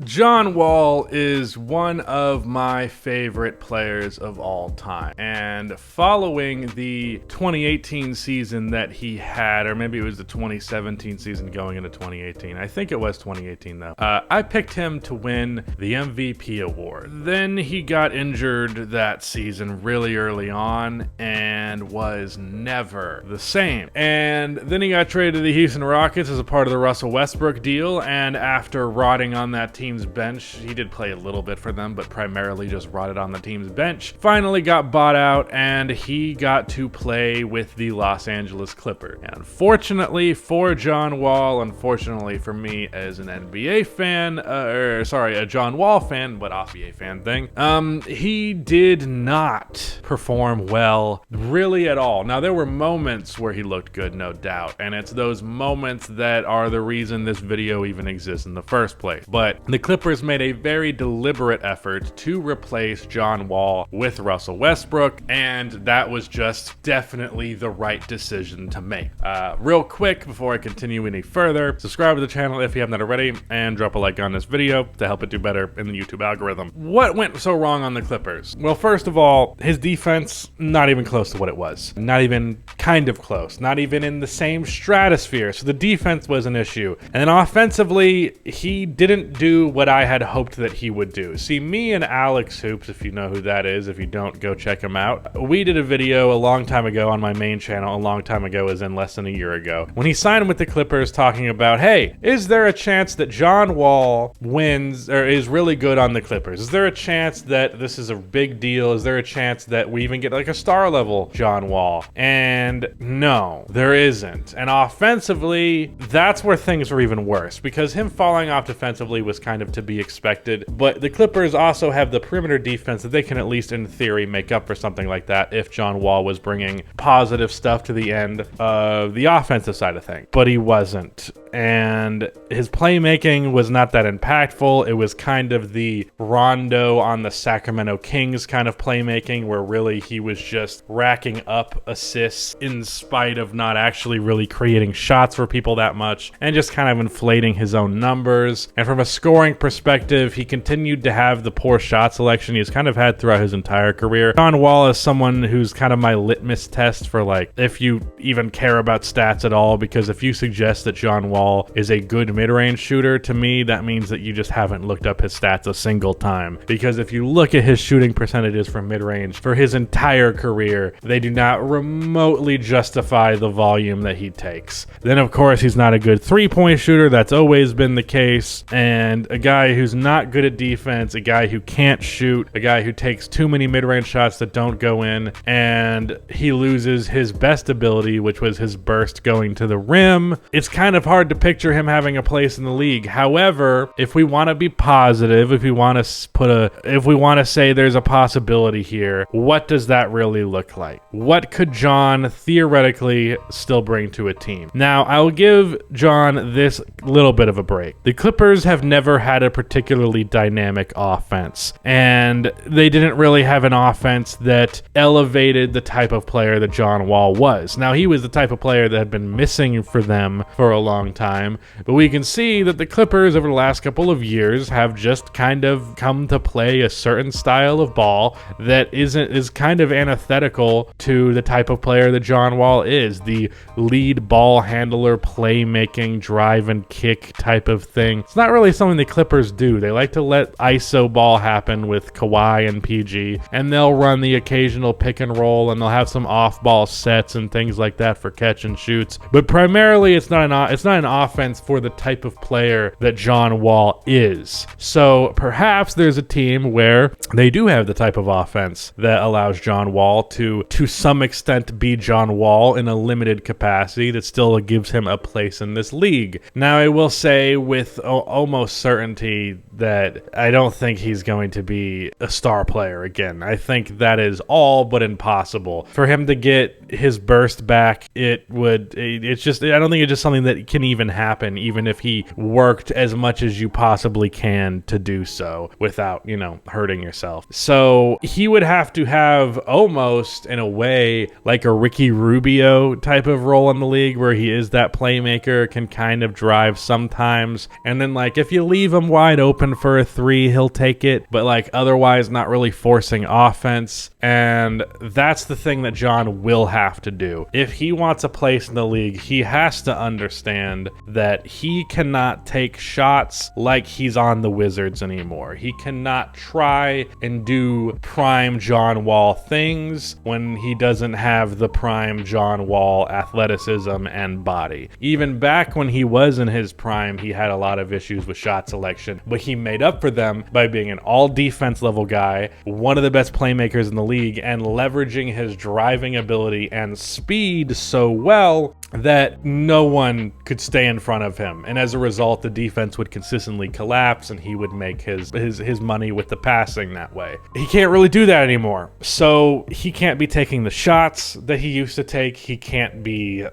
John Wall is one of my favorite players of all time, and following the 2018 season that he had, or maybe it was the 2017 season going into 2018, I think it was 2018 though, I picked him to win the MVP award. Then he got injured that season really early on and was never the same. And then he got traded to the Houston Rockets as a part of the Russell Westbrook deal, and after rotting on that team's bench, he did play a little bit for them, but primarily just rotted on the team's bench, finally got bought out, and he got to play with the Los Angeles Clippers. And unfortunately for John Wall, unfortunately for me as an NBA fan, a John Wall fan, but NBA fan thing, he did not perform well really at all. Now, there were moments where he looked good, no doubt, and it's those moments that are the reason this video even exists in the first place. But the Clippers made a very deliberate effort to replace John Wall with Russell Westbrook, and that was just definitely the right decision to make. Real quick, before I continue any further, subscribe to the channel if you haven't already, and drop a like on this video to help it do better in the YouTube algorithm. What went so wrong on the Clippers? Well, first of all, his defense, not even close to what it was. Not even kind of close. Not even in the same stratosphere. So the defense was an issue. And then offensively, he didn't do what I had hoped that he would do. See, me and Alex Hoops, if you know who that is, if you don't, go check him out. We did a video a long time ago on my main channel, a long time ago as in less than a year ago, when he signed with the Clippers, talking about, hey, is there a chance that John Wall wins or is really good on the Clippers? Is there a chance that this is a big deal? Is there a chance that we even get like a star level John Wall? And no, there isn't. And offensively, that's where things were even worse, because him falling off defensively was kind of to be expected, but the Clippers also have the perimeter defense that they can at least in theory make up for something like that if John Wall was bringing positive stuff to the end of the offensive side of things. But he wasn't, and his playmaking was not that impactful. It was kind of the Rondo on the Sacramento Kings kind of playmaking, where really he was just racking up assists in spite of not actually really creating shots for people that much, and just kind of inflating his own numbers. And from a scoring perspective, he continued to have the poor shot selection he's kind of had throughout his entire career. John Wall is someone who's kind of my litmus test for like if you even care about stats at all, because if you suggest that John Wall is a good mid-range shooter, to me that means that you just haven't looked up his stats a single time, because if you look at his shooting percentages from mid-range for his entire career, they do not remotely justify the volume that he takes. Then of course he's not a good three-point shooter. That's always been the case. And a guy who's not good at defense, a guy who can't shoot, a guy who takes too many mid-range shots that don't go in, and he loses his best ability, which was his burst going to the rim. It's kind of hard to picture him having a place in the league. However, if we want to be positive, if we want to say there's a possibility here, what does that really look like? What could John theoretically still bring to a team? Now, I'll give John this little bit of a break. The Clippers have never had a particularly dynamic offense, and they didn't really have an offense that elevated the type of player that John Wall was. Now, he was the type of player that had been missing for them for a long time, but we can see that the Clippers over the last couple of years have just kind of come to play a certain style of ball that is kind of antithetical to the type of player that John Wall is, the lead ball handler, playmaking, drive and kick type of thing. It's not really something the Clippers do. They like to let ISO ball happen with Kawhi and PG, and they'll run the occasional pick and roll, and they'll have some off-ball sets and things like that for catch and shoots. But primarily, it's not an offense for the type of player that John Wall is. So perhaps there's a team where they do have the type of offense that allows John Wall to some extent be John Wall in a limited capacity that still gives him a place in this league. Now, I will say with almost certainty that I don't think he's going to be a star player again. I think that is all but impossible. For him to get his burst back, I don't think it's just something that can even happen, even if he worked as much as you possibly can to do so without, hurting yourself. So he would have to have almost, in a way, like a Ricky Rubio type of role in the league, where he is that playmaker, can kind of drive sometimes. And then, like, if you leave leave him wide open for a three, he'll take it, but like otherwise not really forcing offense. And that's the thing that John will have to do. If he wants a place in the league, he has to understand that he cannot take shots like he's on the Wizards anymore. He cannot try and do prime John Wall things when he doesn't have the prime John Wall athleticism and body. Even back when he was in his prime, he had a lot of issues with shot selection, but he made up for them by being an all defense level guy, one of the best playmakers in the league, and leveraging his driving ability and speed so well that no one could stay in front of him. And as a result, the defense would consistently collapse and he would make his money with the passing that way. He can't really do that anymore. So he can't be taking the shots that he used to take. He can't be,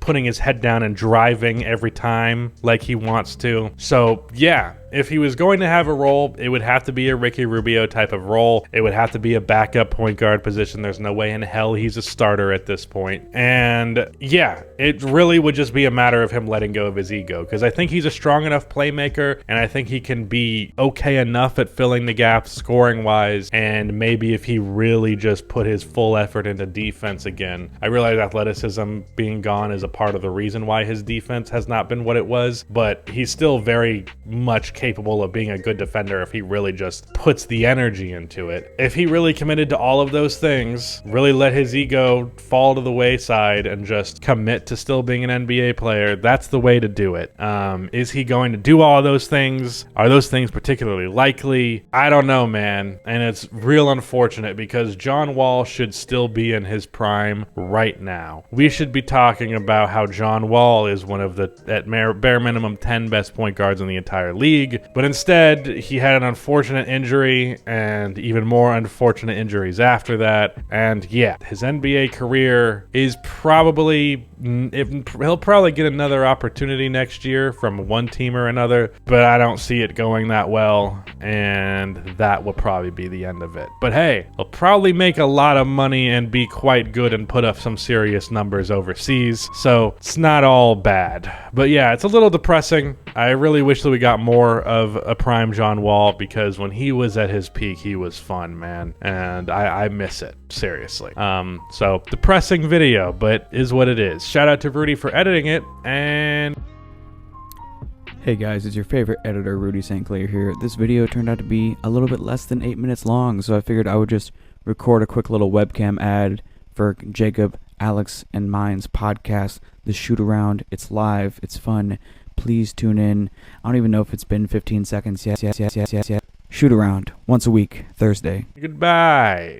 putting his head down and driving every time like he wants to. So yeah, if he was going to have a role, it would have to be a Ricky Rubio type of role. It would have to be a backup point guard position. There's no way in hell he's a starter at this point. And yeah, it really would just be a matter of him letting go of his ego, because I think he's a strong enough playmaker, and I think he can be okay enough at filling the gaps scoring wise. And maybe if he really just put his full effort into defense again, I realize athleticism being gone is a part of the reason why his defense has not been what it was, but he's still very much capable of being a good defender if he really just puts the energy into it. If he really committed to all of those things, really let his ego fall to the wayside and just commit to still being an NBA player, that's the way to do it. Is he going to do all of those things? Are those things particularly likely? I don't know, man. And it's real unfortunate because John Wall should still be in his prime right now. We should be talking about how John Wall is one of the, at bare minimum, 10 best point guards in the entire league. But instead, he had an unfortunate injury and even more unfortunate injuries after that. And yeah, his NBA career is probably, he'll probably get another opportunity next year from one team or another, but I don't see it going that well, and that will probably be the end of it. But hey, he'll probably make a lot of money and be quite good and put up some serious numbers overseas, so it's not all bad. But yeah, it's a little depressing. I really wish that we got more of a prime John Wall, because when he was at his peak, he was fun, man, and I miss it, seriously. So depressing video, but is what it is. Shout out to Rudy for editing it, and hey guys, it's your favorite editor, Rudy St. Clair here. This video turned out to be a little bit less than 8 minutes long, so I figured I would just record a quick little webcam ad for Jacob, Alex, and mine's podcast, The Shoot Around. It's live, it's fun. Please tune in. I don't even know if it's been 15 seconds yet. Shoot Around, once a week, Thursday. goodbye.